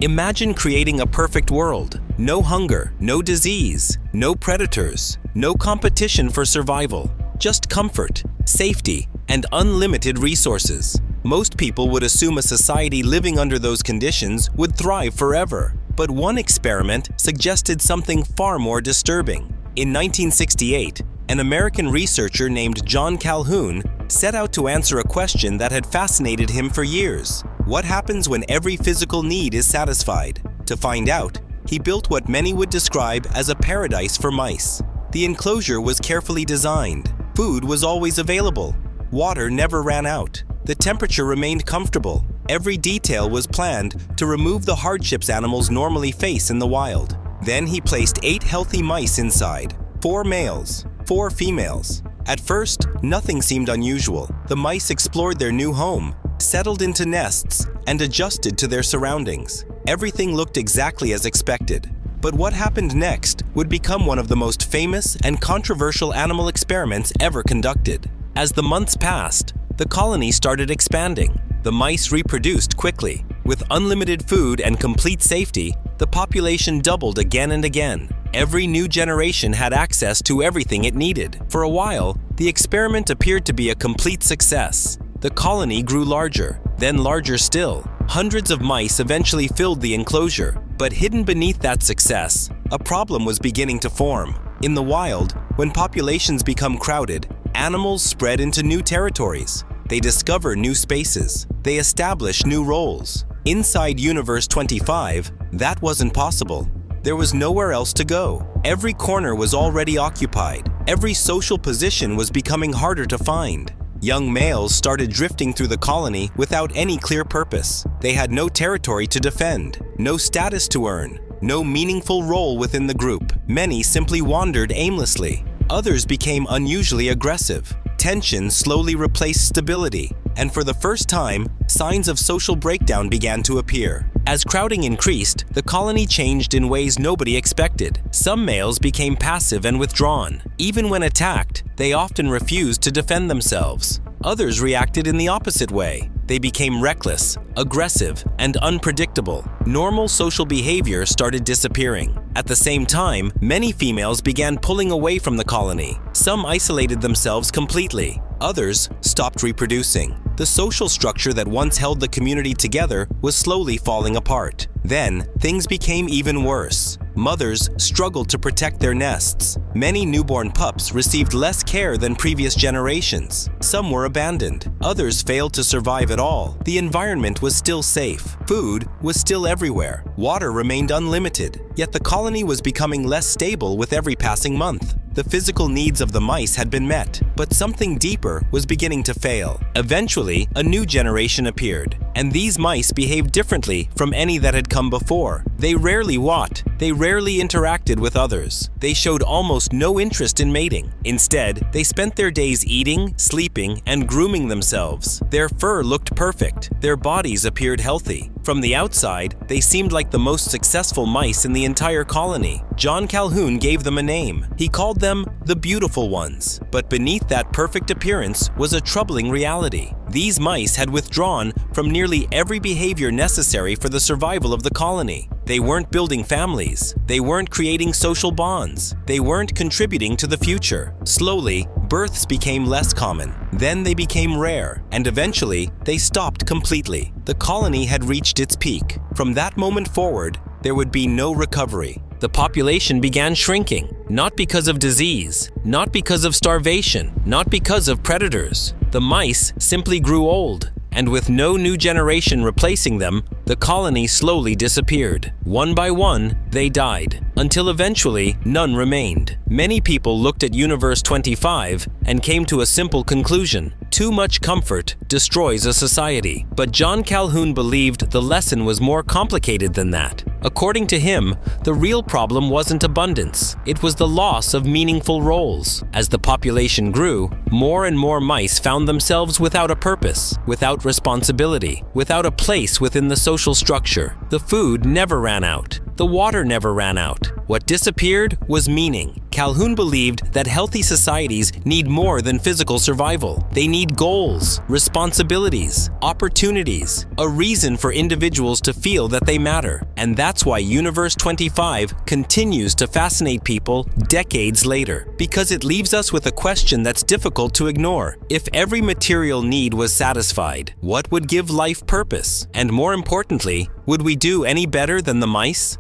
Imagine creating a perfect world. No hunger, no disease, no predators, no competition for survival. Just comfort, safety, and unlimited resources. Most people would assume a society living under those conditions would thrive forever. But one experiment suggested something far more disturbing. In 1968, an American researcher named John Calhoun set out to answer a question that had fascinated him for years. What happens when every physical need is satisfied? To find out, he built what many would describe as a paradise for mice. The enclosure was carefully designed. Food was always available. Water never ran out. The temperature remained comfortable. Every detail was planned to remove the hardships animals normally face in the wild. Then he placed 8 healthy mice inside, 4 males, 4 females. At first, nothing seemed unusual. The mice explored their new home, settled into nests, and adjusted to their surroundings. Everything looked exactly as expected. But what happened next would become one of the most famous and controversial animal experiments ever conducted. As the months passed, the colony started expanding. The mice reproduced quickly. With unlimited food and complete safety, the population doubled again and again. Every new generation had access to everything it needed. For a while, the experiment appeared to be a complete success. The colony grew larger, then larger still. Hundreds of mice eventually filled the enclosure, but hidden beneath that success, a problem was beginning to form. In the wild, when populations become crowded, animals spread into new territories. They discover new spaces. They establish new roles. Inside Universe 25, that wasn't possible. There was nowhere else to go. Every corner was already occupied. Every social position was becoming harder to find. Young males started drifting through the colony without any clear purpose. They had no territory to defend, no status to earn, no meaningful role within the group. Many simply wandered aimlessly. Others became unusually aggressive. Tension slowly replaced stability, and for the first time, signs of social breakdown began to appear. As crowding increased, the colony changed in ways nobody expected. Some males became passive and withdrawn. Even when attacked, they often refused to defend themselves. Others reacted in the opposite way. They became reckless, aggressive, and unpredictable. Normal social behavior started disappearing. At the same time, many females began pulling away from the colony. Some isolated themselves completely. Others stopped reproducing. The social structure that once held the community together was slowly falling apart. Then, things became even worse. Mothers struggled to protect their nests. Many newborn pups received less care than previous generations. Some were abandoned. Others failed to survive at all. The environment was still safe. Food was still everywhere. Water remained unlimited. Yet the colony was becoming less stable with every passing month. The physical needs of the mice had been met, but something deeper was beginning to fail. Eventually, a new generation appeared, and these mice behaved differently from any that had come before. They rarely fought. They rarely interacted with others. They showed almost no interest in mating. Instead, they spent their days eating, sleeping, and grooming themselves. Their fur looked perfect. Their bodies appeared healthy. From the outside, they seemed like the most successful mice in the entire colony. John Calhoun gave them a name. He called them the beautiful ones. But beneath that perfect appearance was a troubling reality. These mice had withdrawn from nearly every behavior necessary for the survival of the colony. They weren't building families. They weren't creating social bonds. They weren't contributing to the future. Slowly, births became less common. Then they became rare, and eventually, they stopped completely. The colony had reached its peak. From that moment forward, there would be no recovery. The population began shrinking, not because of disease, not because of starvation, not because of predators. The mice simply grew old, and with no new generation replacing them, the colony slowly disappeared. One by one, they died, until eventually none remained. Many people looked at Universe 25 and came to a simple conclusion: too much comfort destroys a society. But John Calhoun believed the lesson was more complicated than that. According to him, the real problem wasn't abundance. It was the loss of meaningful roles. As the population grew, more and more mice found themselves without a purpose, without responsibility, without a place within the social structure. The food never ran out. The water never ran out. What disappeared was meaning. Calhoun believed that healthy societies need more than physical survival. They need goals, responsibilities, opportunities, a reason for individuals to feel that they matter. And that's why Universe 25 continues to fascinate people decades later, because it leaves us with a question that's difficult to ignore. If every material need was satisfied, what would give life purpose? And more importantly, would we do any better than the mice?